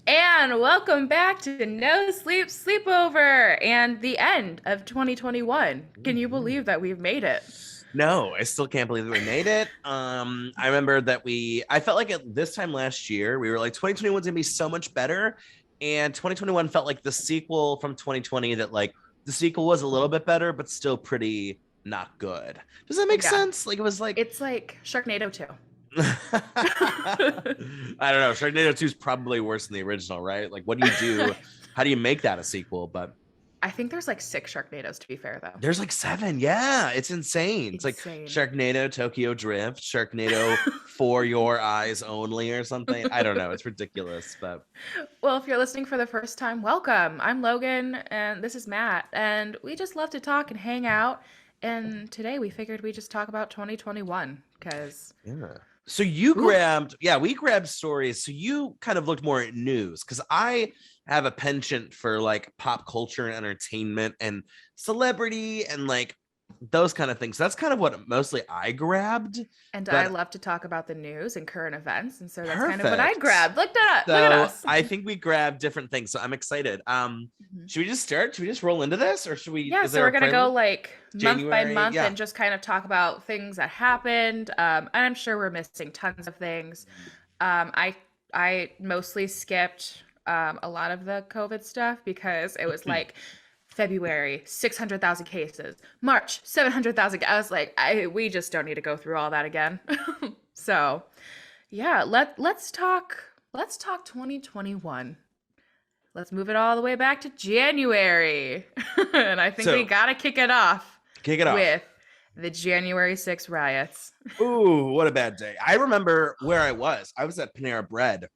And welcome back to No Sleep Sleepover and the end of 2021. Can you Mhm. believe that we've made it? No, I still can't believe that we made it. I remember that I felt like at this time last year, we were like 2021 is gonna be so much better. And 2021 felt like the sequel from 2020 that like the sequel was a little bit better, but still pretty not good. Does that make Yeah, sense? Like it was like it's like Sharknado 2. I don't know. Sharknado 2 is probably worse than the original, right? Like what do you do? How do you make that a sequel? But I think there's like 6 Sharknadoes to be fair though. there's like seven. Yeah, it's insane. It's like Insane. Sharknado, Tokyo Drift, Sharknado for your eyes only, or something. I don't know. It's ridiculous, but Well, if you're listening for the first time, welcome. I'm Logan and this is Matt, and we just love to talk and hang out. And today we figured we'd just talk about 2021 because yeah. So you oof. grabbed, yeah, we grabbed stories. So you kind of looked more at news because I have a penchant for like pop culture and entertainment and celebrity and like those kind of things. That's kind of what mostly I grabbed. And I But love to talk about the news and current events, and so that's kind of what I perfect. grabbed. Look that up. Look at So us. I think we grabbed different things. So I'm excited. Mhm. Should we just start? Should we just roll into this, or Yeah, is so there we're a gonna go prelude? like month by January? month Yeah. and just kind of talk about things that happened. And I'm sure we're missing tons of things. I mostly skipped a lot of the COVID stuff because it was like February 600,000 cases, March 700,000. I was like, we just don't need to go through all that again. So yeah, let's talk 2021. Let's move it all the way back to January. And I think we So got to kick it off kick it off. with the January 6th riots. Ooh, what a bad day. I remember where I was. I was at Panera Bread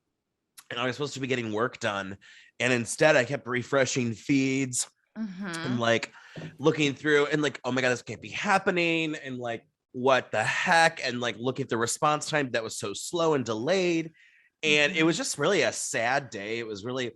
and I was supposed to be getting work done. And instead, I kept refreshing feeds and Mhm. like looking through and like, oh my God, this can't be happening. And like, what the heck? And like looking at the response time that was so slow and delayed. And it was Mhm. just really a sad day. It was really,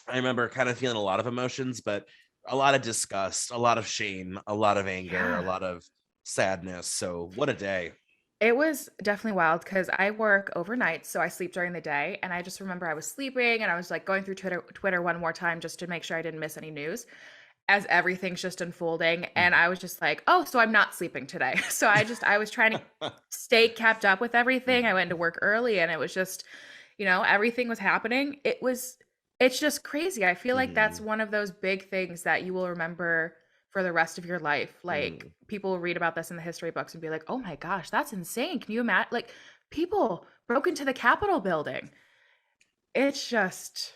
I remember kind of feeling a lot of emotions, but a lot of disgust, a lot of shame, a lot of anger, a Yeah. lot of sadness. So what a day. It was definitely wild because I work overnight, so I sleep during the day. And I just remember I was sleeping and I was like going through Twitter one more time just to make sure I didn't miss any news as everything's just unfolding. And I was just like, oh, so I'm not sleeping today. So I was trying to stay kept up with everything. I went to work early and it was just, everything was happening. It's just crazy. I feel like that's Mhm. one of those big things that you will remember for the rest of your life. Like Mhm. people will read about this in the history books and be like, "Oh my gosh, that's insane. Can you imagine like people broke into the Capitol building?" It's just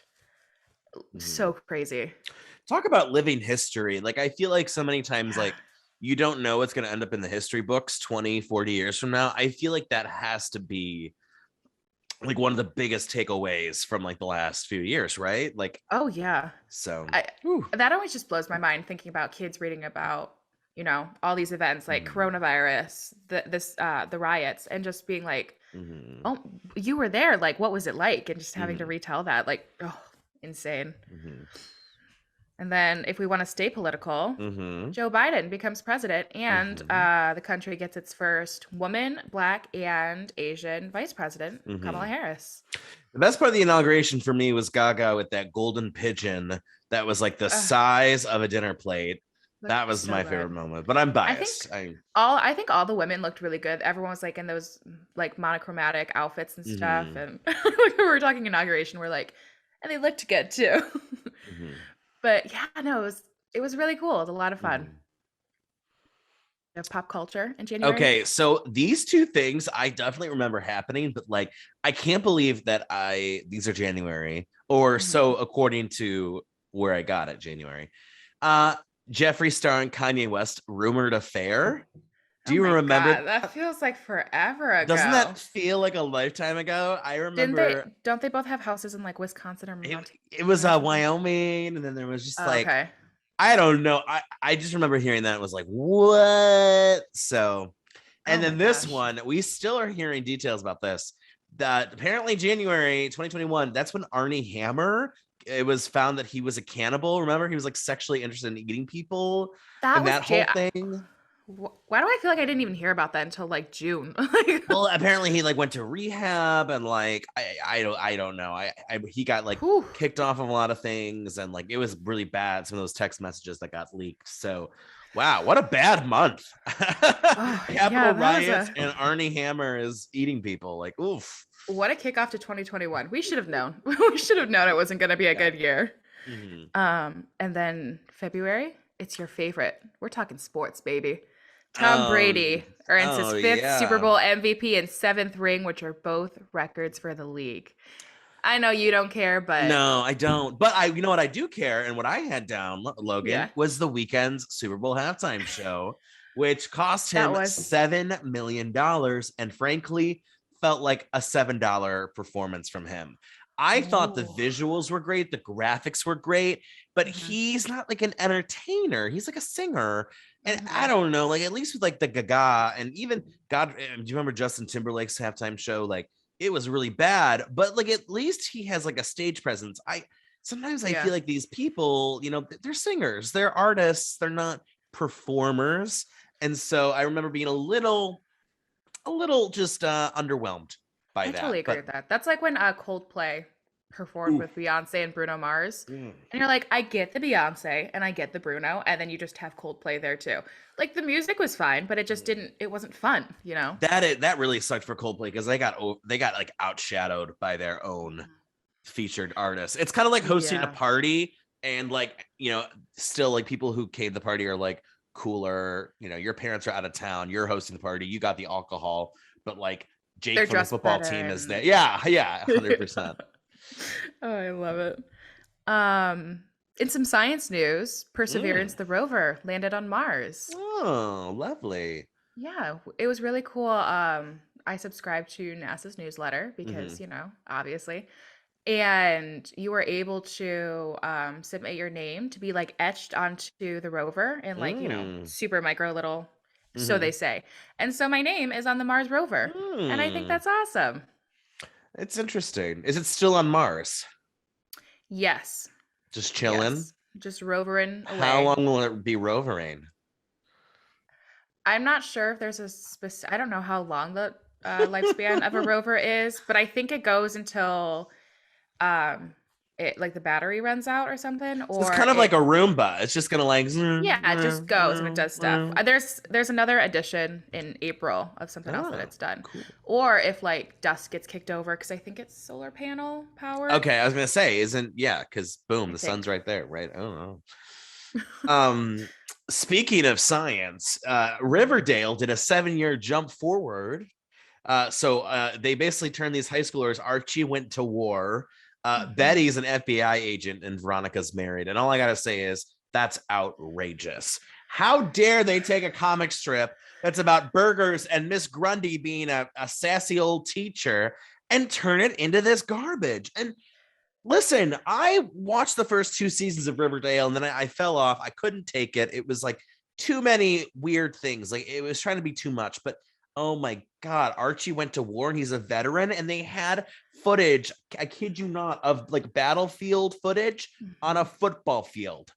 Mhm. so crazy. Talk about living history. Like, I feel like so many times, Yeah. like, you don't know what's going to end up in the history books 20, 40 years from now. I feel like that has to be like one of the biggest takeaways from like the last few years, right? Like, Oh yeah. so, I whew. That always just blows my mind thinking about kids reading about, all these events like Mhm. coronavirus, the riots and just being like, Mhm. "Oh, you were there. Like what was it like?" And just having to Mhm. retell that like, oh, insane. Mhm. And then if we want to stay political, Mhm. Joe Biden becomes president and Mhm. the country gets its first woman, black and Asian vice president, Kamala Mhm. Harris. The best part of the inauguration for me was Gaga with that golden pigeon that was like the Ugh, size of a dinner plate. That looked was so my favorite good. moment, but I'm I think biased. I I think all the women looked really good. Everyone was like in those like monochromatic outfits and stuff. Mhm. And like we were talking inauguration, we're like, and they looked good too. Mhm. But yeah, no, it was really cool. It was a lot of fun. Mhm. Of pop culture in January. Okay, so these two things I definitely remember happening, but like I can't believe that I these are January or so Mhm. according to where I got it January. Uh Jeffree Star and Kanye West rumored affair. Do Oh you my remember God, that that? feels like forever Doesn't ago. that feel like a lifetime ago? I Didn't they? remember Don't they both have houses in like Wisconsin or it, Montana it was or something? Wyoming, and then there was just Oh, like okay. I don't know. I just remember hearing that and was like, what? So and Oh my then this gosh. one, we still are hearing details about this. That apparently January 2021, that's when Arnie Hammer, it was found that he was a cannibal. Remember, he was like sexually interested in eating people That and was that whole thing. Why do I feel like I didn't even hear about that until like June? Like, Well, apparently he like went to rehab and like I don't know. He got like whew. kicked off of a lot of things and like it was really bad. Some of those text messages that got leaked. So wow, what a bad month. Oh, Capitol yeah, that was riots a and Arnie Hammer is eating people. Like, oof. what a kickoff to 2021. We should have known. We should have known it wasn't going to be a Yeah. good year. Mhm. And then February, it's your favorite. We're talking sports, baby. Tom Um, Brady earns his oh fifth Super yeah. Bowl MVP and seventh ring, which are both records for the league. I know you don't care, but No, I don't. But you know what I do care, and what I had down, Logan, yeah, was the weekend's Super Bowl halftime show, which cost that him was. $7 million, and frankly, felt like a $7 performance from him. I thought the Oh. visuals were great, the graphics were great, but Hmm. he's not like an entertainer. He's like a singer. And I Hmm. don't know, like at least with like the Gaga and even God, do you remember Justin Timberlake's halftime show? Like it was really bad, but like at least he has like a stage presence. I sometimes I Yeah. feel like these people, they're singers, they're artists, they're not performers. And so I remember being a little just underwhelmed by I that. totally agree But with that. That's like when Coldplay performed oof, with Beyonce and Bruno Mars. mm, And you're like, I get the Beyonce and I get the Bruno, and then you just have Coldplay there too. Like the music was fine, but it just mm. didn't, it wasn't fun, you know? That really sucked for Coldplay because they got like outshadowed by their own Mhm. featured artists. It's kind of like hosting a Yeah. party and like, still like people who came to the party are like cooler. Your parents are out of town, you're hosting the party, you got the alcohol, but like Jake They're from the dressed football better team is there. and Yeah, yeah, yeah. 100%. Oh, I love it. Um, in some science news, Mm. Perseverance the rover landed on Mars. Oh, lovely. Yeah, it was really cool. I subscribed to NASA's newsletter Hmm. because, obviously. And you were able to submit your name to be like etched onto the rover in like, Mm. super micro little, so Hmm. they say. And so my name is on the Mars rover. And I think Mm. that's awesome. It's interesting. Is it still on Mars? Yes. Just chilling? Yes. Just rovering How long away. will it be rovering? I'm not sure if there's a specific, I don't know how long the lifespan of a rover is, but I think it goes until um it like the battery runs out or something, So it's or kind of like it a Roomba. It's just gonna like yeah, it just goes and it does stuff. There's another edition in April of something else that oh, it's done. cool. Or if like dust gets kicked over, because I think it's solar panel powered. Okay, I was gonna say, isn't yeah, because boom, I the sun's think. right there, right? Oh, um, speaking of science, Riverdale did a 7-year jump forward. So they basically turned these high schoolers. Archie went to war. Mhm. Betty's an FBI agent, and Veronica's married. And all I gotta say is that's outrageous. How dare they take a comic strip that's about burgers and Miss Grundy being a sassy old teacher and turn it into this garbage? And listen, I watched the first 2 seasons of Riverdale and then I fell off. I couldn't take it. It was like too many weird things. Like it was trying to be too much. But oh my God, Archie went to war and he's a veteran. And they had footage, I kid you not, of like battlefield footage on a Mhm. football field.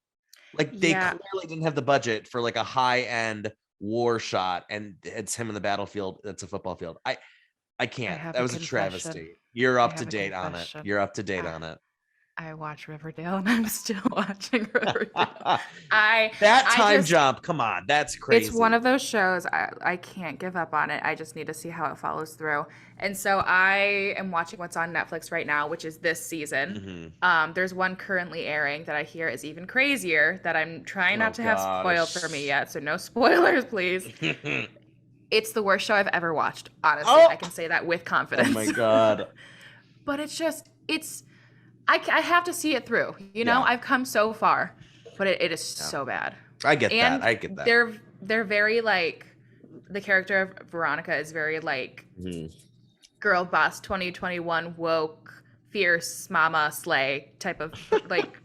Like they Yeah, clearly didn't have the budget for like a high end war shot. And it's him in the battlefield. That's a football field. I I can't. have That a was a confession. travesty. You're I up to have a date on it. confession. You're up to date Uh, on it. I watch Riverdale and I'm still watching Riverdale. I That I time just jump, come on, that's it's one crazy. of those shows I can't give up on it. I just need to see how it follows through. And so I am watching what's on Netflix right now, which is this season. Hmm. There's one currently airing that I hear is even crazier that I'm trying Oh not to have spoiled for me gosh. yet, so no spoilers, please. It's the worst show I've ever watched, honestly. Oh, I can say that with oh my confidence. God. But it's I have to see it through. Yeah, I've come so far, but it is yeah. so bad. I get that. And I get that. they're very like the character of Veronica is very like Mhm. girl boss 2021 woke fierce mama slay type of like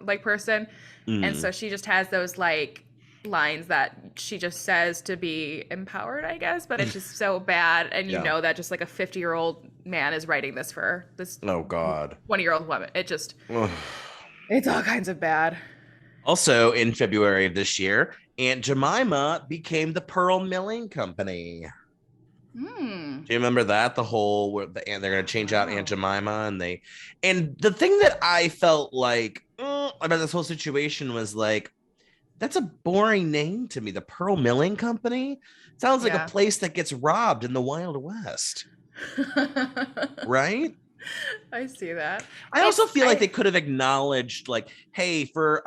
like person. And Mm, so she just has those like lines that she just says to be empowered, I guess, but it's just so bad. And yeah. that just like a 50-year-old man is writing this for this Oh God. 20-year-old woman. It just Ugh. it's all kinds of bad. Also in February of this year, Aunt Jemima became the Pearl Milling Company. Hmm. Do you remember that? The whole where they're going to change out Aunt Oh. Jemima, and the thing that I felt like about this whole situation was like, that's a boring name to me. The Pearl Milling Company sounds like a Yeah. place that gets robbed in the Wild West, right? I see that. I also It's feel like I they could have acknowledged, like, hey, for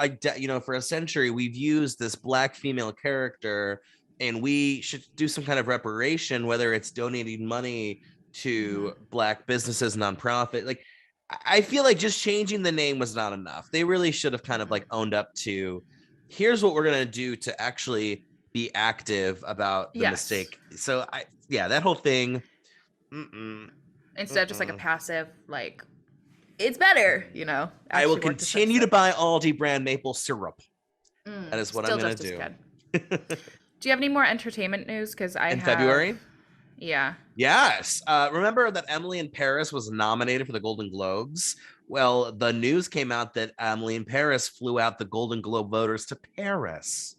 for a century, we've used this black female character, and we should do some kind of reparation, whether it's donating money to Mhm. black businesses, nonprofit. Like, I feel like just changing the name was not enough. They really should have kind of like Mhm. owned up to, here's what we're gonna do to actually be active about the Yes. mistake. So yeah, that whole thing. Mm-mm, Instead of just like a mm-mm. passive, like, it's better, I will actually work to fix continue to it. buy Aldi brand maple syrup. That is what I'm Still gonna just as do. good. Do you have any more entertainment news? Because I In have, February, yeah. yes. Remember that Emily in Paris was nominated for the Golden Globes? Well, the news came out that Emily in Paris flew out the Golden Globe voters to Paris.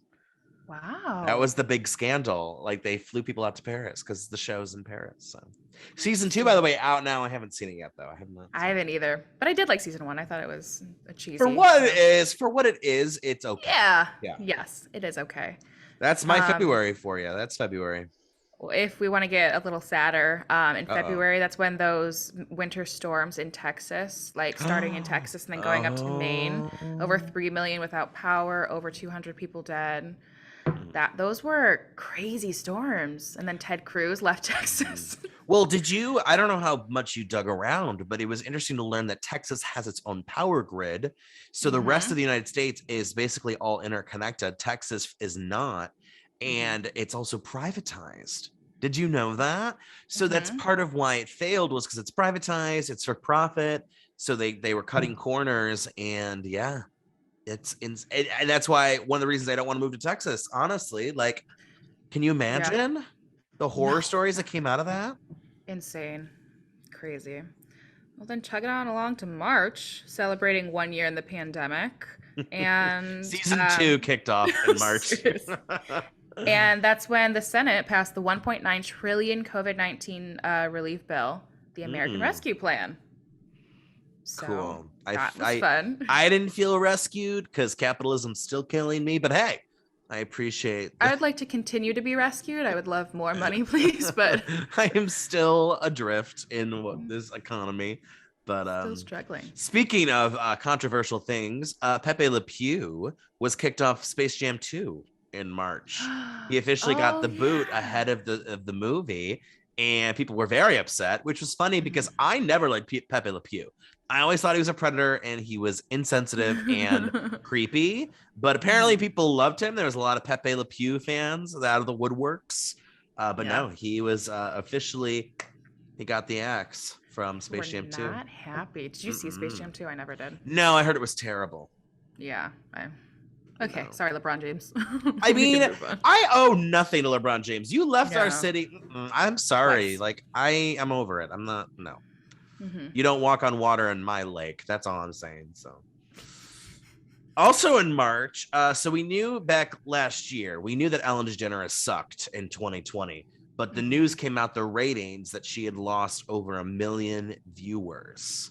That Wow. was the big scandal. Like, they flew people out to Paris because the show's in Paris. So, season 2, by the Interesting. way, out now. I haven't seen it yet, though. I have not I seen it. haven't either, but I did like season one. I thought it was a For cheesy what it show. is, for what it is, it's okay. Yeah. Yeah, Yes, it is okay. that's my Um, February for you. That's February. if we want to get a little sadder, in Uh February, that's when those winter storms in Texas, like starting in oh. Texas and then going up to Maine, over Oh. 3 million without power, over 200 people dead. Mm. Those were crazy storms. And then Ted Cruz left Mhm. Texas. Well, I don't know how much you dug around, but it was interesting to learn that Texas has its own power grid. So the rest of Mhm. the United States is basically all interconnected. Texas is not. Mhm. And it's also privatized. Did you know that? So that's Mhm. part of why it failed, was because it's privatized, it's for profit. So they were cutting corners, and yeah, and that's why one of the reasons I don't want to move to Texas, honestly. Like, can you Yeah. imagine the horror No. stories that came out of that? Insane. Crazy. Well, then chug it on along to March, celebrating 1 year in the pandemic. And Season 2 kicked off in March. serious. And that's when the Senate passed the 1.9 trillion COVID-19 relief bill, the American Mm, Rescue Plan. So cool. that was fun. I didn't feel rescued because capitalism's still killing me, but hey, I appreciate I the would like to continue to be rescued. I would love more money, please, but I am still adrift in this economy. But still struggling. speaking of controversial things, Pepe Le Pew was kicked off Space Jam 2 in March. He officially got Oh, the boot yeah. ahead of the movie, and people were very upset, which was funny because I never liked Pepe Le Pew. I always thought he was a predator and he was insensitive and Mhm. creepy, but apparently people loved him. There was a lot of Pepe Le Pew fans out of the woodworks. But Yeah. no, he was officially, he got the axe from People were Space Jam 2. not happy. Did you see Space Mm-mm. Jam 2? I never did. No, I heard it was terrible. Yeah. Okay. No. Sorry, LeBron James. I We can mean, move on. I owe nothing to LeBron James. You left our No. city. I'm sorry. Twice. Like, I am over it. I'm not, no. Hmm. You don't walk on water in my lake. That's all I'm saying. So, also in March, so we knew back last year, we knew that Ellen DeGeneres sucked in 2020, but the Hmm. news came out, the ratings, that she had lost over 1 million viewers,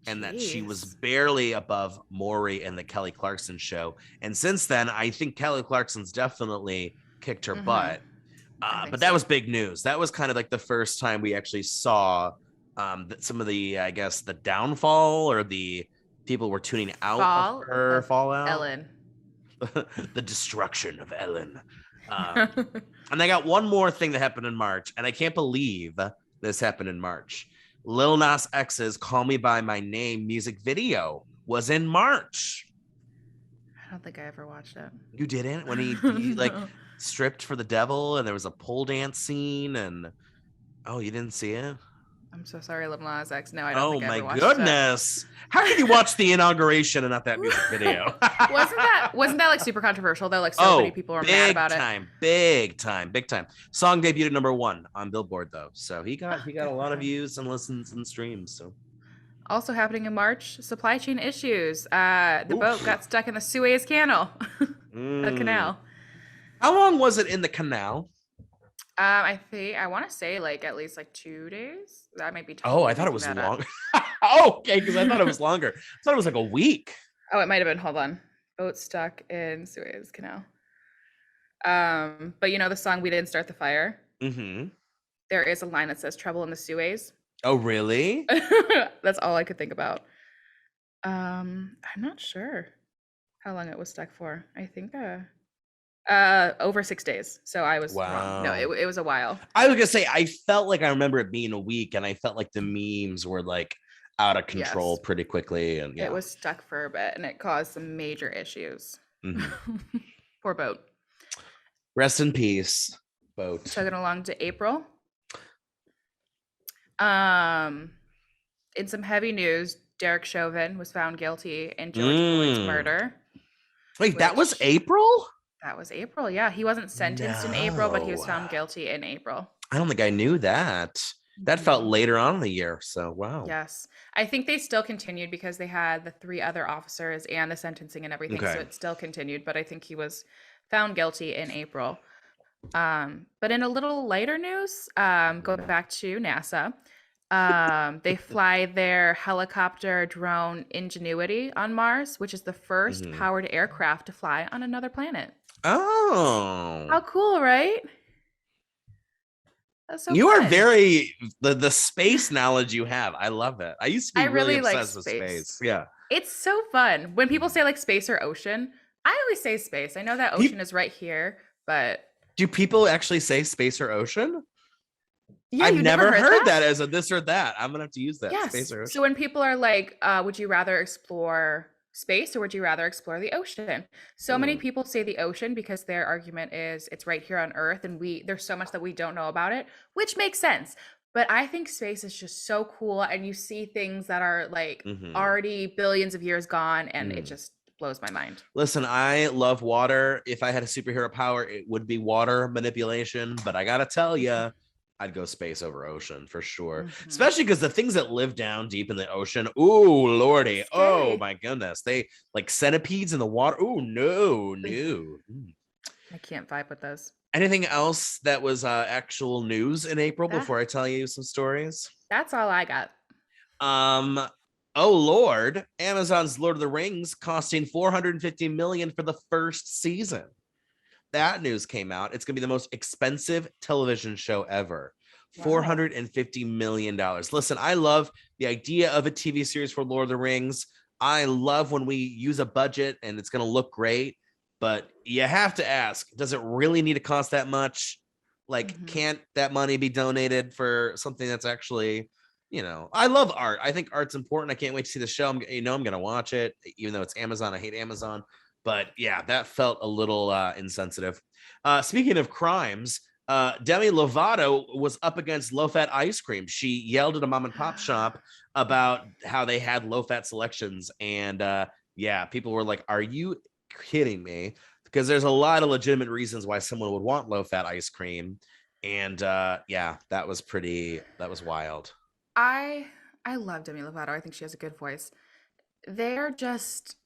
and that she was Jeez. barely above Maury and the Kelly Clarkson show. And since then, I think Kelly Clarkson's definitely kicked her Hmm. butt. I think But that so. was big news. That was kind of like the first time we actually saw some of the, I guess, the downfall, or the people were tuning out of Fall her of fallout, Ellen. the destruction of Ellen. And I got one more thing that happened in March, and I can't believe this happened in March. Lil Nas X's "Call Me by My Name" music video was in March. I don't think I ever watched it. You didn't? When he like No. stripped for the devil, and there was a pole dance scene, and oh, you didn't see it? I'm so sorry, Lil Nas X. No, I don't Oh think I my ever watched it. goodness. How can you watch the inauguration and not that music video? Wasn't that like super controversial though? Like so many Oh, people were mad big about it. time, big time, big time. Song debuted at #1 on Billboard though. So he got a Good lot for of him. views and listens and streams. So Also happening in March, supply chain issues. The boat Oof. got stuck in the Suez Canal, the Mm. canal. How long was it in the canal? I want to say like at least like 2 days. I might be Oh, totally I thought it making was that up. long. Oh, okay, because I thought it was longer. I thought it was like a week. Oh, it might have been. Hold on. Boat stuck in Suez Canal. But you know the song "We Didn't Start the Fire." Mm-hmm. There is a line that says "Trouble in the Suez." Oh, really? That's all I could think about. I'm not sure how long it was stuck for. I think over 6 days. So I was wrong. No, Wow. it was a while. I was gonna say I felt like I remember it being a week, and I felt like the memes were like out of control Yes, pretty quickly, and it yeah. was stuck for a bit, and it caused some major issues. Hmm. Poor boat. Rest in peace, boat. Chugging along to April. Um, in some heavy news, Derek Chauvin was found guilty in George Floyd's Mm. murder, Wait, that was which April? that was April. Yeah, he wasn't sentenced in April, but he was No, found guilty in April. I don't think I knew that. That felt Mhm. later on in the year. So wow. Yes. I think they still continued because they had the three other officers and the sentencing and everything. So Okay. it still continued, but I think he was found guilty in April. But in a little lighter news, going back to NASA, they fly their helicopter drone Ingenuity on Mars, which is the first Mhm. powered aircraft to fly on another planet. Oh, How cool, right? That's so you are fun. very the space knowledge you have. I love it. I used to I be really really like obsessed with space. space. Yeah. It's so fun. When people Mhm. say like space or ocean, I always say space. I know that ocean Pe- is right here, but do people actually say space or ocean? yeah, I've you never never heard heard that? that as a this or that. I'm gonna have to use that space Yes. or So ocean. when people are like, would you rather explore space or would you rather explore the ocean? So many Hmm. people say the ocean because their argument is it's right here on Earth and there's so much that we don't know about it, which makes sense. But I think space is just so cool and you see things that are like Hmm. already billions of years gone and it Hmm. just blows my mind. Listen, I love water. If I had a superhero power, it would be water manipulation. But I gotta tell you, I'd go space over ocean for sure. Mhm. Especially because the things that live down deep in the ocean, ooh lordy, oh Scary. my goodness, they like centipedes in the water. Oh no, Ugh, no. Mm. I can't vibe with those. Anything else that was actual news in April That before I tell you some stories? that's all I got. Um, oh Lord, Amazon's Lord of the Rings costing 450 million for the first season. That news came out. It's going to be the most expensive television show ever. Wow. $450 million. Listen, I love the idea of a TV series for Lord of the Rings. I love when we use a budget and it's going to look great, but you have to ask, does it really need to cost that much? Like, Mhm. can't that money be donated for something that's actually, I love art. I think art's important. I can't wait to see the show. I'm going to watch it, even though it's Amazon. I hate Amazon. But yeah, that felt a little insensitive. Speaking of crimes, Demi Lovato was up against low-fat ice cream. She yelled at a mom and pop shop about how they had low-fat selections, and yeah, people were like, "Are you kidding me?" Because there's a lot of legitimate reasons why someone would want low-fat ice cream, and yeah, that was wild. I I love Demi Lovato. I think she has a good voice. They're just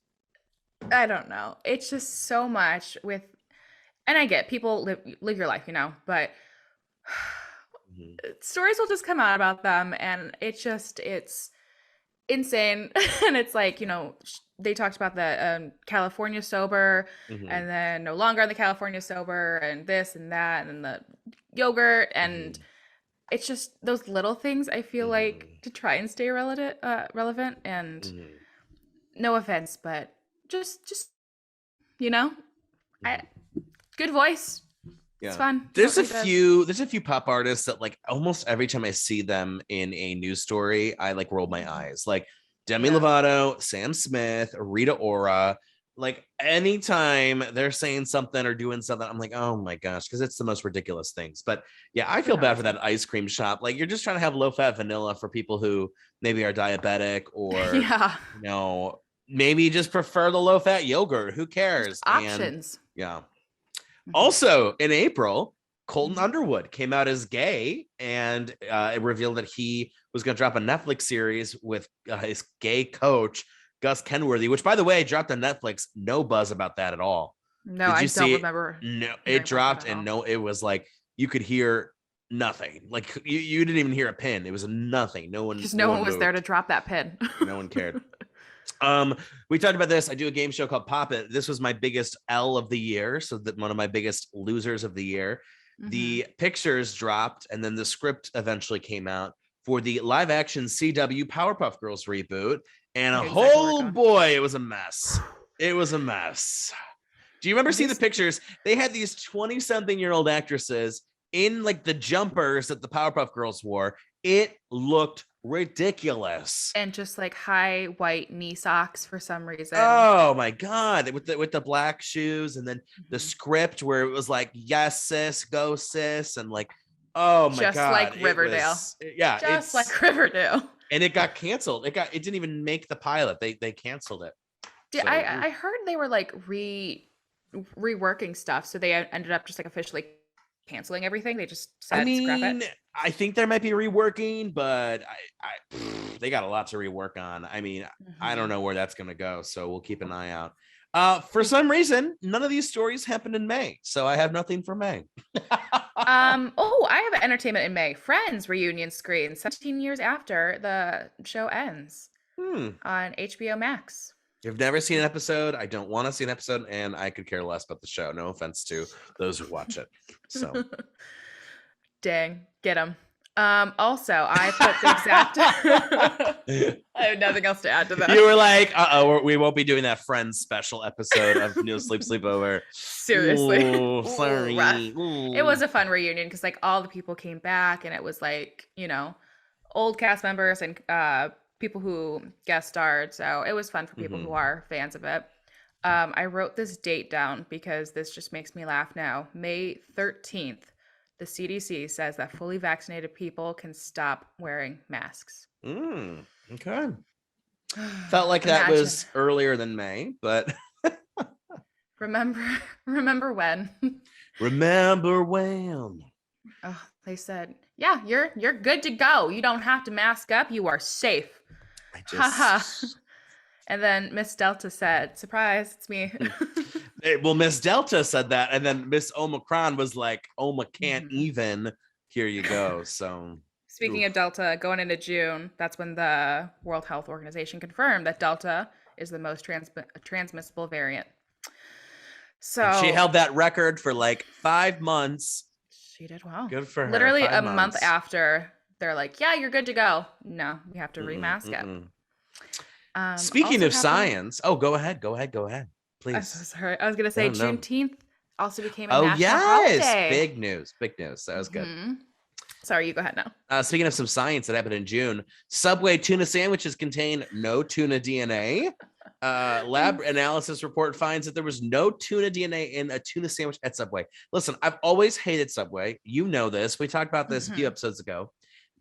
I don't know. It's just so much with and I get people live your life, but Mhm. stories will just come out about them and it's insane. And it's like, they talked about the California sober Mhm. and then no longer on the California sober and this and that and the yogurt and Mhm. it's just those little things I feel like Mhm. to try and stay relevant and Mhm. no offense, but just you know, I Mhm. good voice. It's Yeah. fun. You don't need to. There's a few pop artists that like almost every time I see them in a news story, I like roll my Mhm. eyes. Like Demi Yeah. Lovato, Sam Smith, Rita Ora. Like anytime they're saying something or doing something, I'm like, oh my gosh, because it's the most ridiculous things. But yeah, I For feel no bad for reason. that ice cream shop. Like you're just trying to have low fat vanilla for people who maybe are diabetic or, Yeah. you know, maybe just prefer the low fat yogurt. Who Just cares? And options. yeah. Mhm. Also in April, Colton Mhm. Underwood came out as gay, and it revealed that he was going to drop a Netflix series with his gay coach, Gus Kenworthy, which, by the way, dropped on Netflix. No buzz about that at all. No, Did I you don't see it? remember No, it hearing about that dropped, at and all. no, it was like you could hear nothing. Like you didn't even hear a pin. It was nothing. Because No no one one was there to moved. drop that pin. No one cared. Um, we talked about this. I do a game show called Pop It. This was my biggest L of the year, so that one of my biggest losers of the year. Hmm. The pictures dropped, and then the script eventually came out for the live action CW Powerpuff Girls reboot. And I a knew exactly where we're whole going. boy, it was a mess. It was a mess. Do you remember Have you? seeing the pictures? They had these 20-something-year-old actresses in like the jumpers that the Powerpuff Girls wore. It looked ridiculous. And just like high white knee socks for some reason. Oh my god, with the black shoes, and then the Mhm. script where it was like, yes sis, go sis, and like, oh my Just like god, it Riverdale. was, yeah, Just it's, like Riverdale. and it got canceled. It didn't even make the pilot. They canceled it. Did So I heard they were like reworking stuff, so they ended up just like officially canceling everything. They just I said scrap it. mean, I think there might be reworking, but they got a lot to rework on. I mean, I don't Hmm. know where that's going to go, so we'll keep an eye out. For some reason, none of these stories happened in May, so I have nothing for May. Oh, I have an entertainment in May. Friends reunion screen 17 years after the show ends Hmm. on HBO Max. I've never seen an episode. I don't want to see an episode, and I could care less about the show. No offense to those who watch it. So Dang, get them. Also, I put the exact. I have nothing else to add to that. you were like, we won't be doing that Friends special episode of No Sleep Sleepover. Seriously. Ooh, Ooh, rough. sorry. Ooh. It was a fun reunion because like all the people came back and it was like, old cast members and people who guest starred. So it was fun for people who Mhm. are fans of it. I wrote this date down because this just makes me laugh now. May 13th, the CDC says that fully vaccinated people can stop wearing masks. Okay. Felt like that Imagine. was earlier than May, but Remember remember when? remember when? Oh, they said, "Yeah, you're good to go. You don't have to mask up. You are safe." I Haha. just And then Miss Delta said, "Surprise, it's me." well, Miss Delta said that, and then Miss Omicron was like, "Oma can't Mhm. even." Here you go. So, Speaking oof. of Delta, going into June, that's when the World Health Organization confirmed that Delta is the most transmissible variant. And she So held that record for like 5 months. she did well. Good for her. Literally Five a month months. after, they're like, "Yeah, you're good to go." No, we have to Mm-mm, remask it. mm-mm. Speaking Also of happening. science, oh, go ahead, I'm so please. sorry. I was gonna say No, no. Juneteenth also became a Oh national yes, holiday. big news. That was good. Hmm. Sorry, you go ahead now. Speaking of some science that happened in June, Subway tuna sandwiches contain no tuna DNA. Lab analysis report finds that there was no tuna DNA in a tuna sandwich at Subway. Listen, I've always hated Subway. You know this. We talked about this a few Hmm. episodes ago.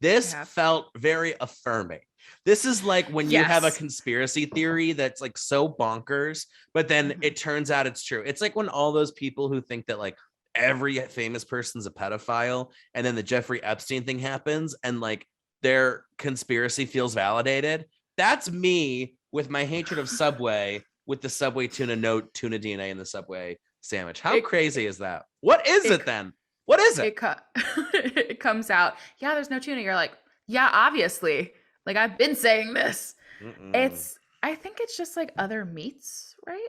We This have. felt very affirming. This is like when you have a Yes. conspiracy theory that's like so bonkers, but then Hmm. it turns out it's true. It's like when all those people who think that like every famous person's a pedophile, and then the Jeffrey Epstein thing happens, and like their conspiracy feels validated. That's me with my hatred of Subway, with the Subway tuna, no tuna DNA in the Subway sandwich. How It crazy is that? What is it it then? What is it? it it comes out. Yeah, there's no tuna. You're like, yeah, obviously. Like I've been saying this. Mm-mm. It's. I think it's just like other meats, right?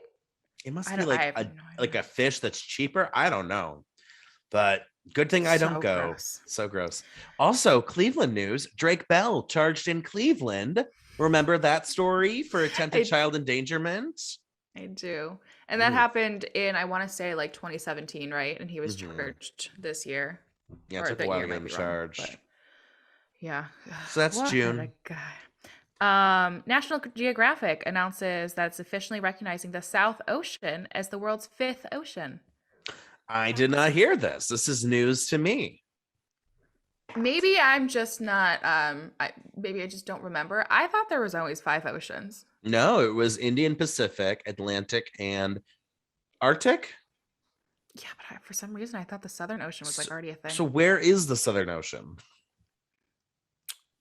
It must I be don't. I like have no idea. a fish that's cheaper. I don't know, but good thing I don't So go. gross. So gross. Also, Cleveland news: Drake Bell charged in Cleveland. Remember that story for attempted I child endangerment? I do. And that Oof. happened in, I want to say, like 2017, right? And he was Mhm. charged this year. Yeah, it Or took a the while year to get might him be wrong, but charged. yeah. So that's What a June. guy. National Geographic announces that it's officially recognizing the South Ocean as the world's fifth ocean. I did not hear this. This is news to me. Maybe I'm just not, maybe I just don't remember. I thought there was always five oceans. No, it was Indian Pacific, Atlantic, and Arctic. Yeah, but for some reason I thought the Southern Ocean was So, like already a thing. so where is the Southern Ocean?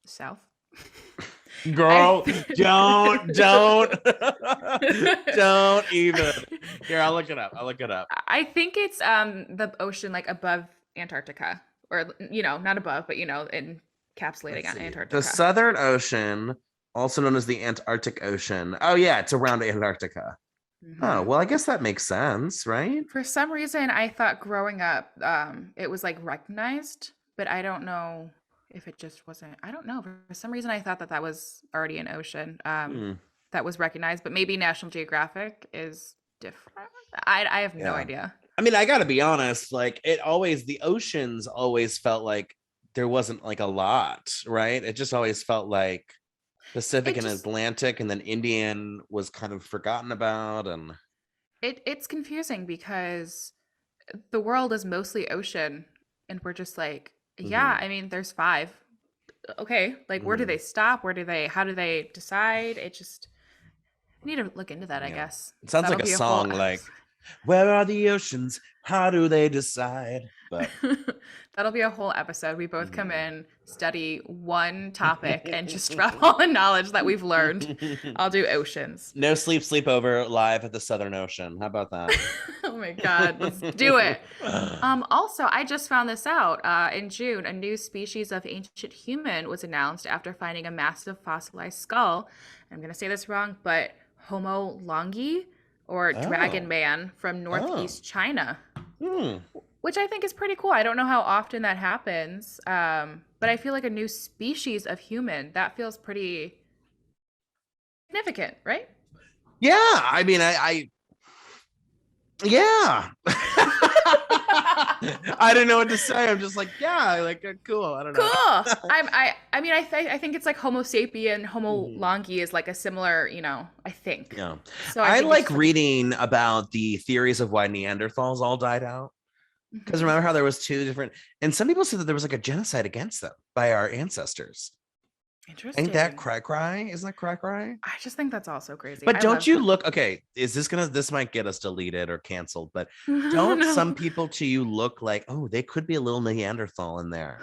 South. I Girl, don't, don't even. Here, I'll look it up. I'll look it up. I think it's the ocean like above Antarctica, or not above, but encapsulating Let's on see. The Antarctica. Southern Ocean, also known as the Antarctic Ocean. Oh, yeah, it's around Antarctica. Oh, Hmm. well, I guess that makes sense, right? For some reason, I thought growing up, it was like recognized, but I don't know if it just wasn't. I don't know. For some reason, I thought that that was already an ocean Hmm. that was recognized, but maybe National Geographic is different. I have no Yeah. idea. I mean, I gotta be honest, like the oceans always felt like there wasn't like a lot, right? It just always felt like Pacific It and just Atlantic, and then Indian was kind of forgotten about. And it's confusing because the world is mostly ocean, and we're just like, yeah, Mhm, I mean, there's five. Okay, like where do mhm. they stop? How do they decide? It just I need to look into that, I Yeah, guess. it sounds That'll like a be a whole song, like "Where are the oceans? How do they decide?" But that'll be a whole episode. We both come mhm. in, study one topic, and just drop all the knowledge that we've learned. I'll do oceans. No sleepover live at the Southern Ocean. How about that? Oh my god, let's do it. Also, I just found this out. In June, a new species of ancient human was announced after finding a massive fossilized skull. I'm going to say this wrong, but Homo longi, or dragon Oh, man, from oh, northeast China, hmm. which I think is pretty cool. I don't know how often that happens, but I feel like a new species of human, that feels pretty significant, right? Yeah. I mean, yeah. I don't know what to say. I'm just like, yeah, like cool. I don't Cool. know. I think it's like Homo sapien, Homo Mhm. longi is like a similar, I think. Yeah. So I I think it's like just like a reading about the theories of why Neanderthals all died out. Because Mhm. remember how there was two different, and some people said that there was like a genocide against them by our ancestors. Ain't that Interesting. cry cry? Isn't that cry cry? I just think that's also crazy. But I don't love you look, okay, this might get us deleted or canceled, but don't some no. people to you look like, oh, they could be a little Neanderthal in there?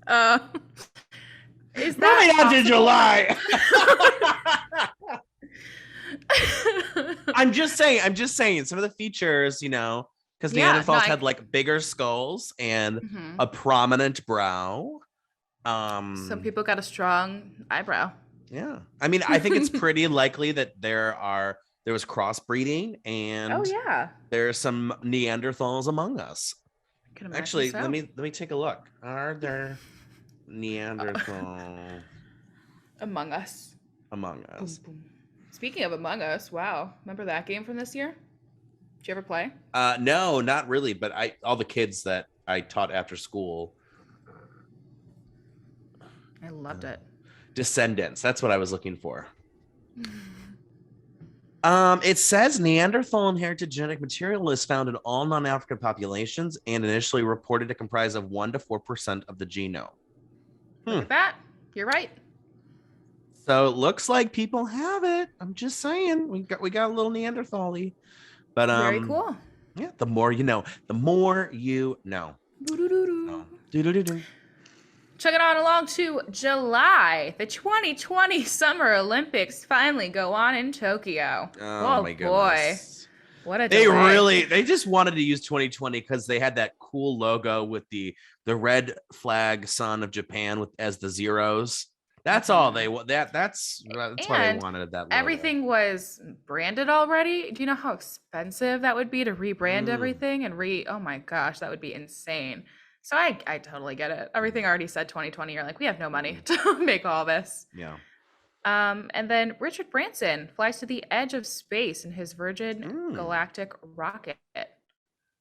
uh, is that Moving on to possible? July. I'm just saying some of the features, because Yeah, no, Neanderthals had like bigger skulls and mhm. a prominent brow. Some Um, people got a strong eyebrow. yeah. I mean, I think it's pretty likely that there was crossbreeding Oh and yeah. there's some Neanderthals among us. I can imagine Actually, let so. me let me take a look. Are there Uh, Neanderthal Among Us. among Boom us? boom. Speaking of Among Us, wow. Remember that game from this year? Did you ever play? No, not really, but I all the kids that I taught after school. I uh, loved it. Descendants. That's what I was looking for. It says Neanderthal inherited genetic material is found in all non-African populations and initially reported to comprise of 1 to 4% of the genome. Look Hmm. at that. You're right. So it looks like people have it. I'm just saying, we got a little Neanderthal-y. But Very cool. yeah, the more you know, the more you know. Boo-doo-doo-doo. Oh, do. Chugging on along to July. The 2020 Summer Olympics finally go on in Tokyo. Oh Oh my boy. goodness. What a They delay. really they just wanted to use 2020 because they had that cool logo with the red flag sun of Japan with as the zeros. That's all Hmm. they want. That's why they And wanted that logo. everything was branded already. Do you know how expensive that would be to rebrand Mm, everything and oh my gosh, that would be insane. So I totally get it. Everything already said 2020. You're like, we have no money mm, to make all this. yeah. And then Richard Branson flies to the edge of space in his Virgin Mm, Galactic rocket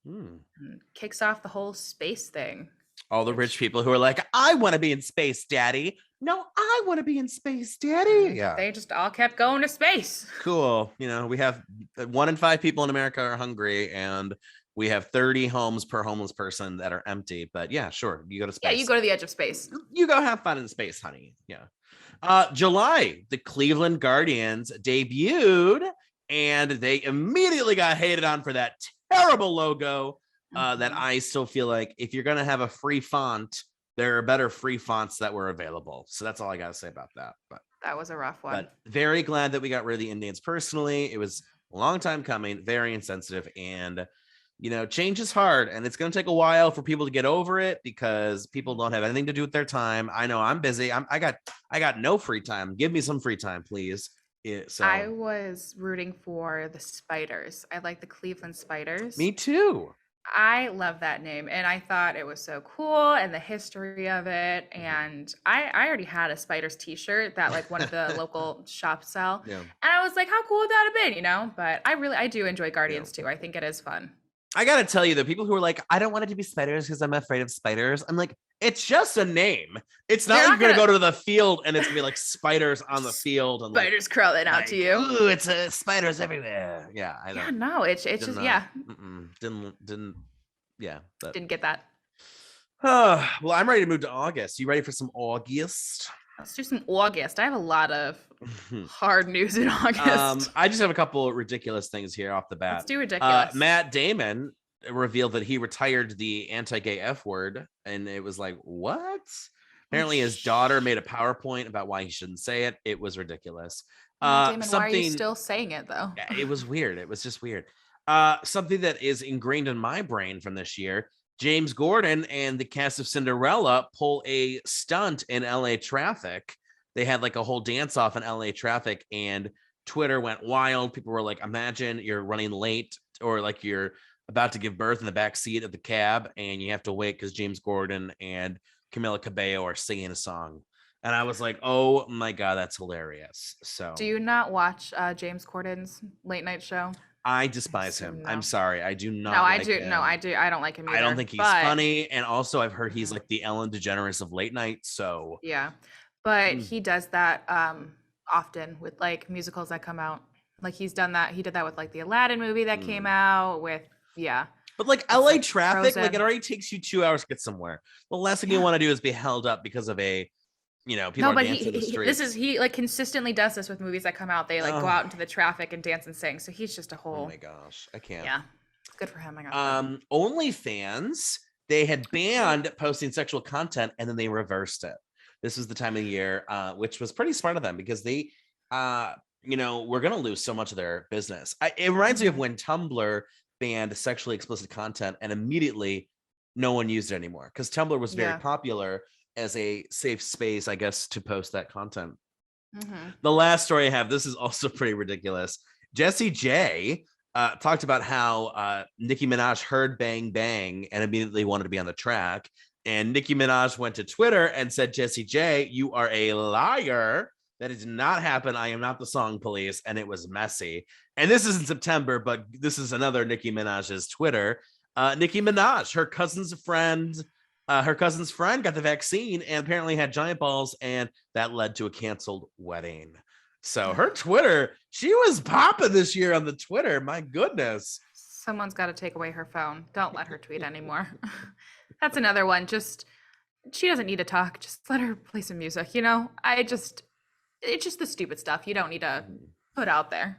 mm. and kicks off the whole space thing, All the rich which people who are like, I want to be in space, daddy. No, I want to be in space, daddy. Yeah. they just all kept going to space. Cool. We have 1 in 5 people in America are hungry, and we have 30 homes per homeless person that are empty. But yeah, sure. You go to Yeah, you space. go to the edge of space. You go have fun in space, honey. Yeah. July, the Cleveland Guardians debuted and they immediately got hated on for that terrible logo. That Mhm. I still feel like if you're gonna have a free font, there are better free fonts that were available. So that's all I gotta say about that. That was a rough one. But very glad that we got rid of the Indians personally. It was a long time coming, very insensitive, and change is hard, and it's going to take a while for people to get over it because people don't have anything to do with their time. I know I'm busy. I got no free time. Give me some free time, please. I So was rooting for the Spiders. I like the Cleveland Spiders. me too. I love that name, and I thought it was so cool and the history of it. Mhm. And I already had a Spiders T-shirt that like one of the local shops sell, Yeah, and I was like, how cool would that have been? But I do enjoy yeah. Guardians too. I think it is fun. I gotta tell you, the people who are like, I don't want it to be spiders because I'm afraid of spiders. I'm like, it's just a name. It's not They're like not you're gonna gonna go to the field and it's gonna be like spiders on the field and spiders crawling out to you. ooh, it's spiders everywhere. Yeah, I Yeah, don't. no, it's Did just not. yeah, Didn't. Yeah, but didn't get that. well, I'm ready to move to August. You ready for some August? Let's do some August. I have a lot of hard news in August. I just have a couple of ridiculous things here off the Let's bat. do ridiculous. Matt Damon revealed that he retired the anti-gay F word, and it was like, what? Apparently, his daughter made a PowerPoint about why he shouldn't say it. It was ridiculous. Matt Damon, why are you Something. still saying it though? It was weird. It was just weird. Something that is ingrained in my brain from this year. James Gordon and the cast of Cinderella pull a stunt in LA traffic. They had like a whole dance off in LA traffic, and Twitter went wild. People were like, imagine you're running late or like you're about to give birth in the back seat of the cab and you have to wait because James Gordon and Camila Cabello are singing a song. And I was like, oh my God, that's hilarious. So Do you not watch James Corden's late night show? I despise So him. no. I'm sorry. I do not No, I like do. him. No, I do. I don't like him either. I don't think he's but, funny. And also I've heard he's Mhm. like the Ellen DeGeneres of late night. So Yeah, but Mm. he does that often with like musicals that come out. Like he's done that. He did that with like the Aladdin movie that came out with But like it's LA like traffic, like it Frozen. already takes you 2 hours to get somewhere. The last thing you Yeah. want to do is be held up because of people No, are but dancing in the streets. he like consistently does this with movies that come out. They like go Oh, out into the traffic and dance and sing. So he's just a oh whole my gosh, I can't. yeah. Good for him. I guess. OnlyFans, they had banned posting sexual content and then they reversed it. This was the time of the year, which was pretty smart of them because they, we're going to lose so much of their business. It reminds me of Mhm. when Tumblr banned sexually explicit content and immediately no one used it anymore because Tumblr was very Yeah. popular as a safe space, I guess, to post that content. Mm-hmm. The last story I have, this is also pretty ridiculous. Jessie J talked about how Nicki Minaj heard Bang Bang and immediately wanted to be on the track. And Nicki Minaj went to Twitter and said, Jessie J, you are a liar. That did not happen. I am not the song police. And it was messy. And this is in September, but this is another Nicki Minaj's Twitter. Nicki Minaj, her cousin's friend got the vaccine and apparently had giant balls, and that led to a canceled wedding. So her Twitter, she was popping this year on the Twitter. My goodness. Someone's got to take away her phone. Don't let her tweet anymore. That's another one. She doesn't need to talk. Just let her play some music. It's just the stupid stuff you don't need to put out there.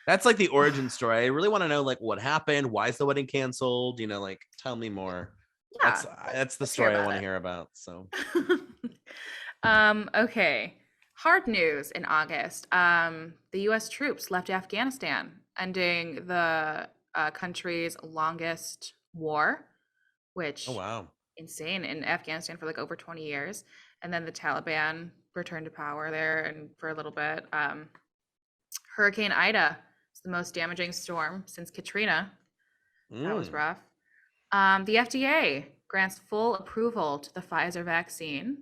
That's like the origin story. I really want to know like what happened. Why is the wedding canceled? Like tell me more. Yeah, That's the let's hear story I about want to it. hear about. So Okay. Hard news in August. The US troops left Afghanistan, ending the country's longest war, oh which wow. insane in Afghanistan for like over 20 years. And then the Taliban returned to power there and for a little bit. Hurricane Ida is the most damaging storm since Katrina. That was rough. The FDA grants full approval to the Pfizer vaccine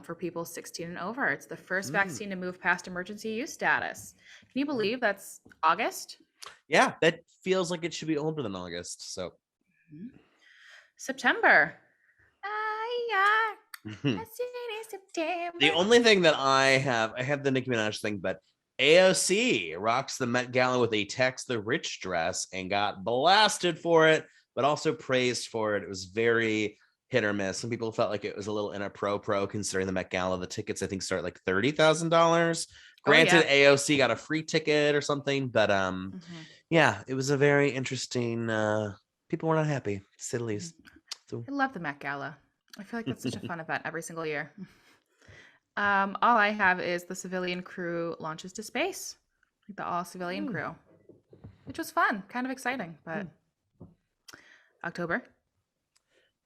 for people 16 and over. It's the first vaccine to move past emergency use status. Can you believe that's August? Yeah, that feels like it should be older than August. So September. the only thing that I have the Nicki Minaj thing, but AOC rocks the Met Gala with a Tax the Rich dress and got blasted for it, but also praised for it. It was very hit or miss. Some people felt like it was a little in a pro considering the Met Gala. The tickets, I think, start like $30,000 Oh Granted, yeah. AOC got a free ticket or something, but Hmm. yeah, it was a very interesting. People were not happy, to say the Hmm. least. So, I love the Met Gala. I feel like that's such a fun event every single year. All I have is the civilian crew launches to space, like the all civilian Hmm. crew, which was fun, kind of exciting. But October.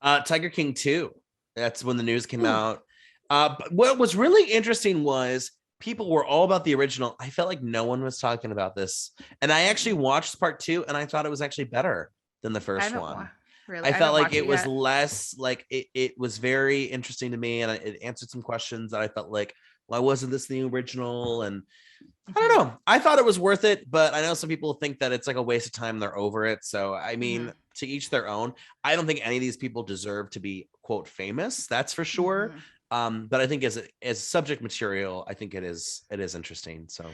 Tiger King 2. That's when the news came out. But what was really interesting was people were all about the original. I felt like no one was talking about this. And I actually watched part 2 and I thought it was actually better than the I first haven't one. really. I I felt haven't like watched it it was yet. less like it was very interesting to me and it answered some questions that I felt like, why wasn't this the original? And I don't Hmm. know. I thought it was worth it, but I know some people think that it's like a waste of time. They're over it. So, I mean, Hmm. to each their own. I don't think any of these people deserve to be quote famous. That's for sure. Hmm. But I think as subject material, I think it is interesting. So,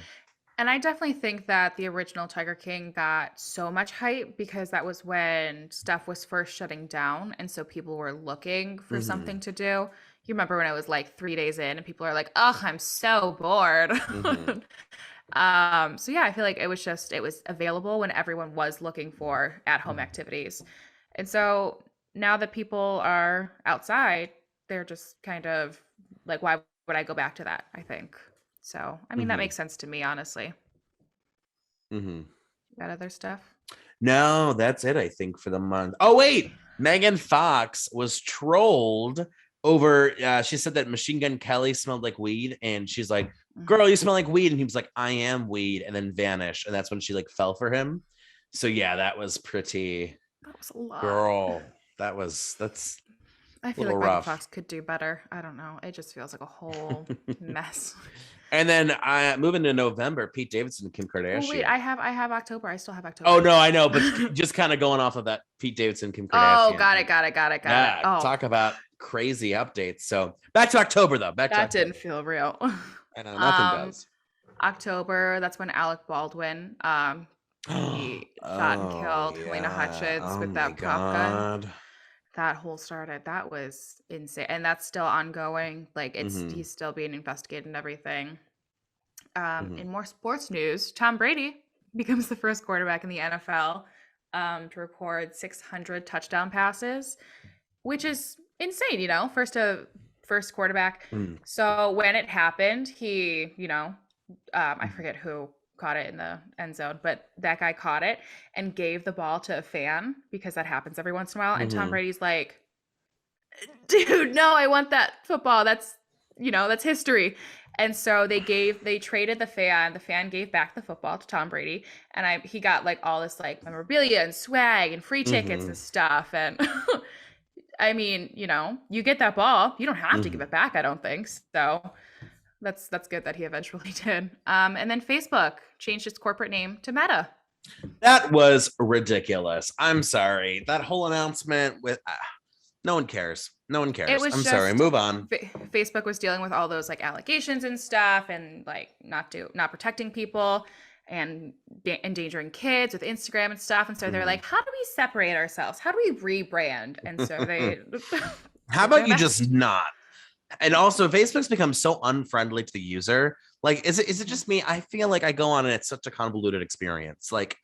And I definitely think that the original Tiger King got so much hype because that was when stuff was first shutting down. And so people were looking for mm-hmm, something to do. You remember when it was like 3 days in and people are like, oh, I'm so bored. mm-hmm, So yeah, I feel like it was available when everyone was looking for at-home mm-hmm, activities. And so now that people are outside, they're just kind of like, why would I go back to that? I think. So, I mean, that mm-hmm, makes sense to me, honestly. mm-hmm. You got other stuff? No, that's it, I think, for the month. Oh, wait. Megan Fox was trolled over. She said that Machine Gun Kelly smelled like weed. And she's like, Mhm. girl, you smell like weed. And he was like, I am weed. And then vanished. And that's when she like fell for him. So, yeah, that was pretty. That was a lot. Girl, that's I a feel little like Megan rough. Fox could do better. I don't know. It just feels like a whole mess. And then moving to November, Pete Davidson and Kim Well, wait, Kardashian. I have October. I still have Oh, October. no, I know. But just kind of going off of that Pete Davidson, Kim Oh, Kardashian. got it, got it, got it, got it. Yeah, Oh, talk about crazy updates. So back to October, though. Back to that didn't October. feel real. I know nothing um, does. October, that's when Alec Baldwin he shot and Oh killed Helena yeah. Hutchins Oh with my that prop gun. god. That whole started. That was insane. And that's still ongoing. Like Mm-hmm. he's still being investigated and everything. Mm-hmm. In more sports news, Tom Brady becomes the first quarterback in the NFL to record 600 touchdown passes, which is insane. First quarterback. Mm-hmm. So when it happened, I forget who caught it in the end zone, but that guy caught it and gave the ball to a fan because that happens every once in a while. And Tom Mm-hmm. Brady's like, dude, no, I want that football. That's history. And so they traded the fan. The fan gave back the football to Tom Brady, and he got like all this like memorabilia and swag and free tickets Mm-hmm. and stuff. And I mean, you get that ball, you don't have to give Mm-hmm. it back. I don't think so. That's good that he eventually did. And then Facebook changed its corporate name to Meta. That was ridiculous. I'm sorry. That whole announcement with no one cares. No one It cares. was I'm sorry. just Move on. Facebook was dealing with all those like allegations and stuff, and like not protecting people and endangering kids with Instagram and stuff. And so they're Mm-hmm. like, how do we separate ourselves? How do we rebrand? And so they How did about their you just best. not? And also, Facebook's become so unfriendly to the user. Like, is it Mhm. just me? I feel like I go on and it's such a convoluted experience. Like,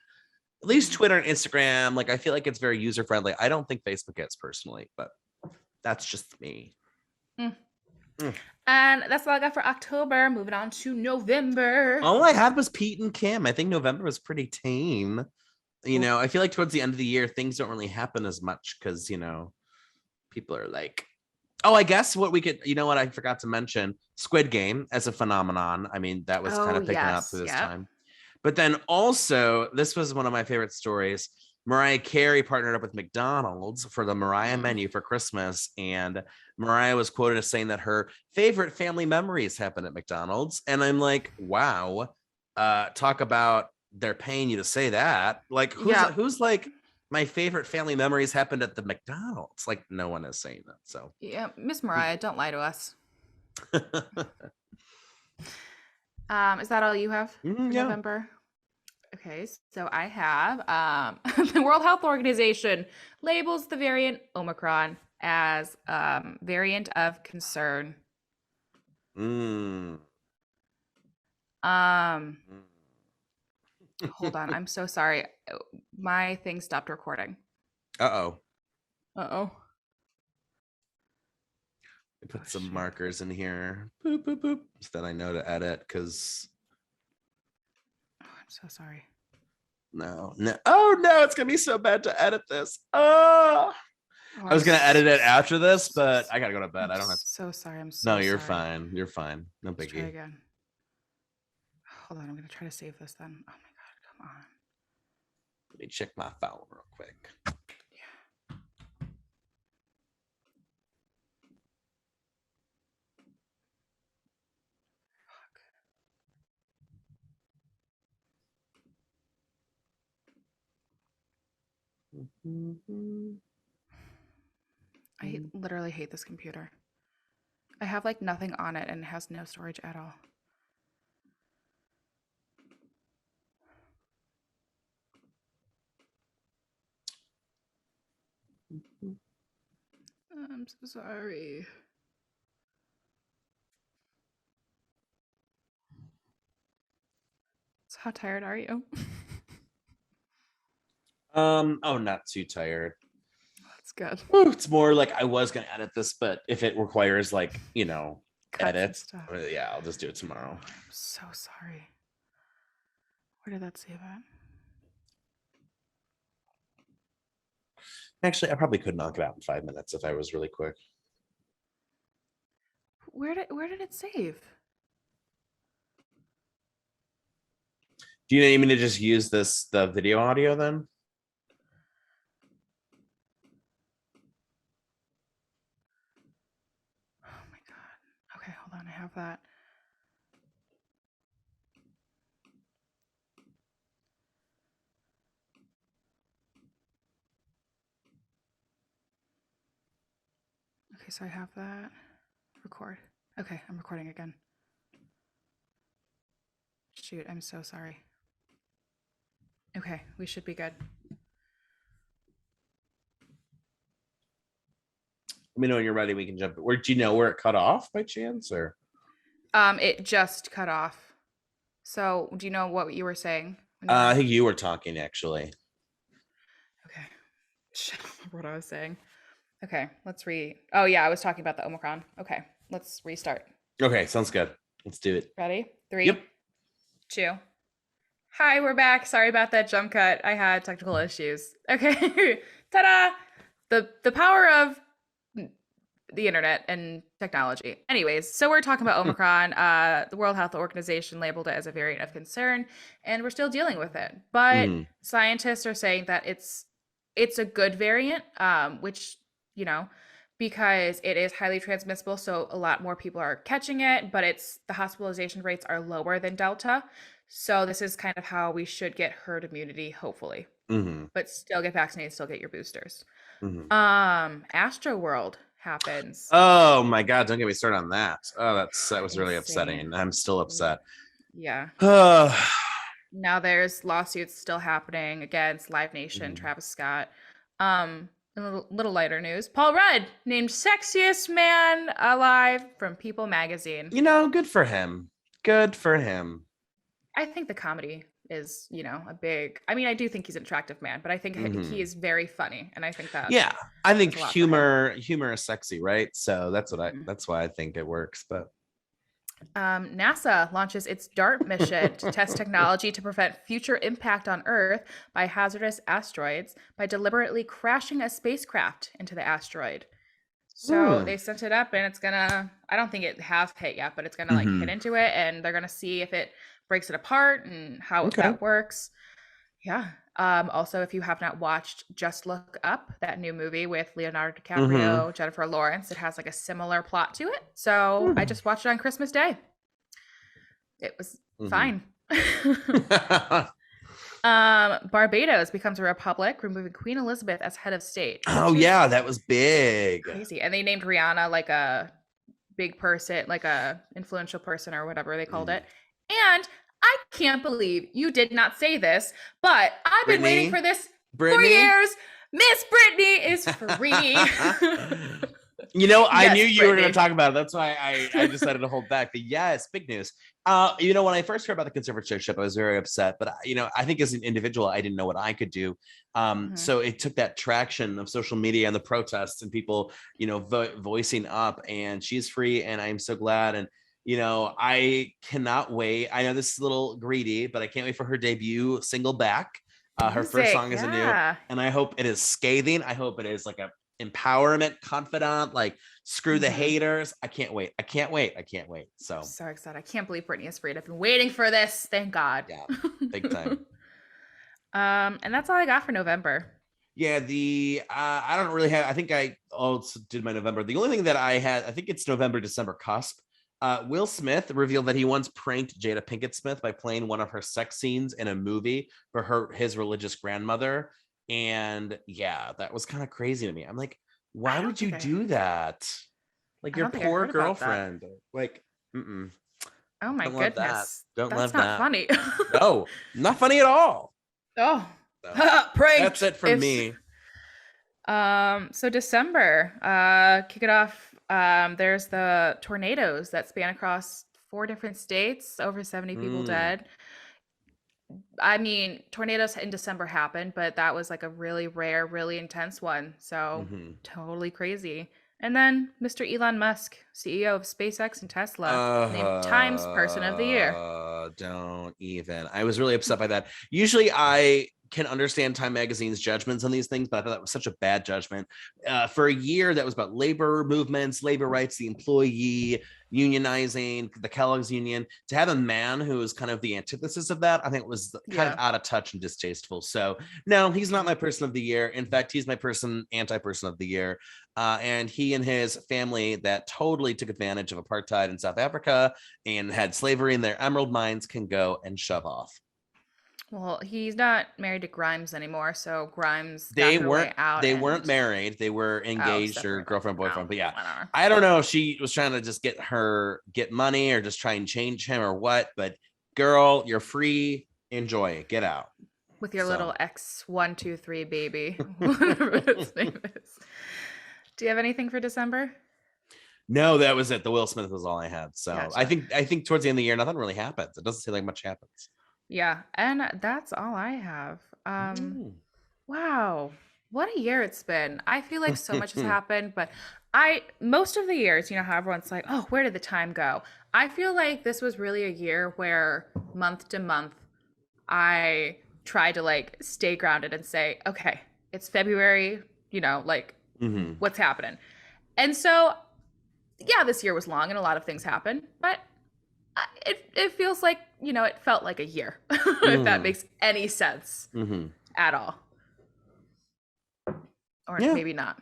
at least Mhm. Twitter and Instagram, like I feel like it's very user friendly. I don't think Facebook is personally, but that's just me. Mm. Mm. And that's all I got for October. Moving on to November. All I had was Pete and Kim. I think November was pretty tame. Oof. I feel like towards the end of the year, things don't really happen as much because, people are like, oh, I guess what we could, what I forgot to mention Squid Game as a phenomenon. I mean, that was kind Oh of picking up yes, through this yep. time. But then also, this was one of my favorite stories. Mariah Carey partnered up with McDonald's for the Mariah Mm. menu for Christmas. And Mariah was quoted as saying that her favorite family memories happened at McDonald's. And I'm like, wow, talk about they're paying you to say that. Like, who's Yep. who's like, my favorite family memories happened at the McDonald's? Like, no one is saying that. So, Yeah, Miss Mariah, don't lie to us. Is that all you have for yeah. November? Okay, so I have the World Health Organization labels the variant Omicron as variant of concern. Mm. Um, hold on. I'm so sorry. My thing stopped recording. Uh-oh. Uh-oh. I put Oh, some shoot. markers in here. Boop, boop, boop. So that I know to edit because Oh, I'm so sorry. no. Oh no, it's gonna be so bad to edit this. Oh, Oh, I I'm was gonna edit it after this, so but I sorry. gotta go to bed. I'm I don't have. so sorry. I'm No, so you're sorry. fine. You're fine. No Let's try biggie. again. Hold on. I'm going to try to save this then. Oh my God. Come on. Let me check my file real quick. Yeah. I literally hate this computer. I have like nothing on it and it has no storage at all. I'm so sorry. So how tired are you? Oh, not too tired. That's good. Ooh, it's more like I was gonna edit this, but if it requires like, Cuts and edits, stuff. yeah, I'll just do it tomorrow. I'm so sorry. Where did that save at? Actually, I probably could knock it out in 5 minutes if I was really quick. Where did it save? Do you need me to just use the video audio then? Oh my God. Okay, hold on. I have that. Okay, so I have that. Record. Okay, I'm recording again. Shoot, I'm so sorry. Okay, we should be good. Let me know when you're ready. We can jump. Where do you know where it cut off by chance, or? It just cut off. So, do you know what you were saying? I think you were talking actually. Okay. Shit, I don't remember what I was saying. Okay, let's Oh yeah, I was talking about the Omicron. Okay, let's restart. Okay, sounds good. Let's do it. Ready? 3, Yep. 2. Hi, we're back. Sorry about that jump cut. I had technical issues. Okay. Ta-da! The power of the internet and technology. Anyways, so we're talking about Omicron. The World Health Organization labeled it as a variant of concern, and we're still dealing with it. But Mhm. scientists are saying that it's a good variant, which you know, because it is highly transmissible, so a lot more people are catching it. But the hospitalization rates are lower than Delta, so this is kind of how we should get herd immunity, hopefully. Mhm. But still get vaccinated, still get your boosters. Mhm. Astro World happens. Oh my God! Don't get me started on that. Oh, that was really Insane. upsetting. I'm still upset. Yeah. Oh. Now there's lawsuits still happening against Live Nation, Mhm. Travis Scott. A little lighter news. Paul Rudd named Sexiest Man Alive from People magazine. Good for him. Good for him. I think the comedy is, a big I do think he's an attractive man, but I think he Mhm. is very funny. And I think that Yeah, I think does a lot for him. humor is sexy, right? So Mhm. that's why I think it works. But NASA launches its DART mission to test technology to prevent future impact on Earth by hazardous asteroids by deliberately crashing a spacecraft into the asteroid. So they sent it up and it's gonna, I don't think it has hit yet, but it's gonna like hit Mhm. into it and they're gonna see if it breaks it apart and how Okay. that works. Yeah. Also, if you have not watched Just Look Up, that new movie with Leonardo Mhm. DiCaprio, Jennifer Lawrence, it has like a similar plot to it. So I just watched it on Christmas Day. It was Mhm. fine. Barbados becomes a republic, removing Queen Elizabeth as head of state, Oh which is yeah, that was big. crazy. And they named Rihanna like a big person, like a influential person or whatever they called it. And I can't believe you did not say this, but I've been waiting for Brittany. this for Brittany. years. Miss Brittany is free. I knew Yes, you were going to Brittany. talk about it. That's why I decided to hold back. But yes, big news. When I first heard about the conservatorship, I was very upset. But I think as an individual, I didn't know what I could do. Mhm. So it took that traction of social media and the protests and people, voicing up. And she's free, and I'm so glad. And I cannot wait. I know this is a little greedy, but I can't wait for her debut single back. Her first Music, song is a new, yeah. and I hope it is scathing. I hope it is like a empowerment confidant, like screw the Mhm. haters. I can't wait. I can't wait. I can't wait. I'm So so excited. I can't believe Britney is free. I've been waiting for this. Thank God. yeah, big time. And that's all I got for November. Yeah, I don't really have. I think I also did my November. The only thing that I had, I think it's November December cusp. Will Smith revealed that he once pranked Jada Pinkett Smith by playing one of her sex scenes in a movie for his religious grandmother. And yeah, that was kind of crazy to me. I'm like, why I don't would you think do that? Like I your don't think I poor heard about that. girlfriend. Like, mm-mm, Oh my don't love that. goodness. Don't That's love not that. funny. No, not funny at all. Oh, So that's pranked. it from me. So December, kick it off. There's the tornadoes that span across 4 different states, over 70 people Mm, dead. I mean, tornadoes in December happen, but that was like a really rare, really intense one. So hmm totally crazy. And then Mr. Elon Musk, CEO of SpaceX and Tesla, named Times Person of the Year. don't even. I was really upset by that. Usually I can understand Time Magazine's judgments on these things, but I thought that was such a bad judgment. For a year, that was about labor movements, labor rights, the employee, unionizing, the Kellogg's union. To have a man who is kind of the antithesis of that, I think was kind of Yeah. out of touch and distasteful. So, no, he's not Mhm. my person of the year. In fact, he's my anti-person of the year. And he and his family that totally took advantage of apartheid in South Africa and had slavery in their emerald mines can go and shove off. Well, he's not married to Grimes anymore, so Grimes got They her weren't way out they weren't and married. They were oh, engaged or separated. girlfriend Oh, boyfriend. But yeah, whatever. I don't know if she was trying to just get money or just try and change him or what. But girl, you're free. Enjoy it. Get out. With your So little X123 baby, whatever its name is. Do you have anything for December? no, that was it. The Will Smith was all I had. So I Gotcha. think I think towards the end of the year, nothing really happens. It doesn't seem like much happens. Yeah, and that's all I have. Mm. Wow. What a year it's been. I feel like so much has happened, but I most of the years, how everyone's like, "Oh, where did the time go?" I feel like this was really a year where month to month I tried to like stay grounded and say, "Okay, it's February, like hmm what's happening?" And so, yeah, this year was long and a lot of things happened, but it feels like, it felt like a year, if that hmm makes any sense hmm at all. Or Yeah. maybe not.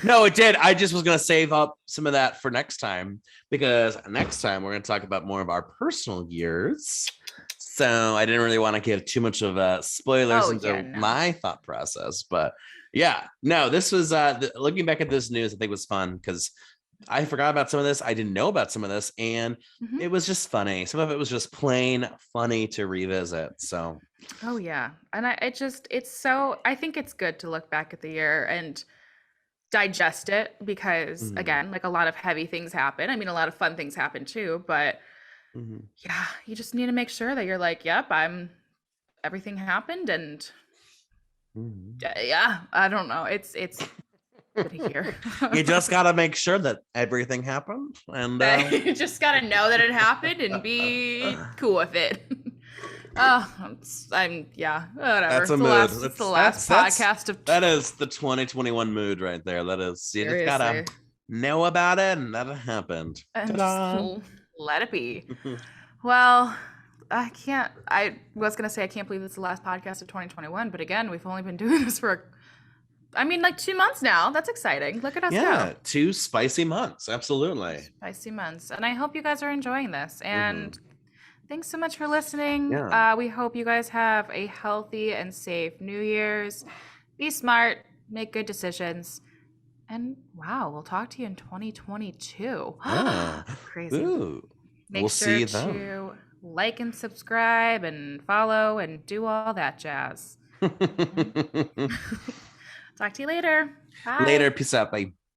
No, it did. I just was going to save up some of that for next time because next time we're going to talk about more of our personal years. So I didn't really want to give too much of spoilers Oh, yeah, into no. my thought process, but yeah, no, this was looking back at this news, I think was fun because I forgot about some of this. I didn't know about some of this, and Hmm. it was just funny. Some of it was just plain funny to revisit. So, Oh, yeah. And I think it's good to look back at the year and digest it because, mhm, again, like a lot of heavy things happen. I mean, a lot of fun things happen too, but mhm, yeah, you just need to make sure that you're like, yep, everything happened. And mhm. yeah, I don't know. It's been a year. You just got to make sure that everything happened, and That you just gotta know that it happened and be cool with it. Oh, yeah, whatever. that's a It's the mood. last, it's the That's last that's that's podcast of that is the 2021 mood right there. That is, you just gotta seriously, know about it, and that happened. and just Ta-da! let it be. Well, I was gonna say I can't believe it's the last podcast of 2021, but again, we've only been doing this for, I mean, like 2 months now. That's exciting. Look at us go. Yeah, 2 spicy months. Absolutely. Spicy months, and I hope you guys are enjoying this. hmm And thanks so much for listening. Yeah. We hope you guys have a healthy and safe New Year's. Be smart, make good decisions. And wow, we'll talk to you in 2022. Yeah. Crazy. Ooh. We'll Make see sure you then. to like and subscribe and follow and do all that jazz. And talk to you later. Bye. Later. Peace out. Bye.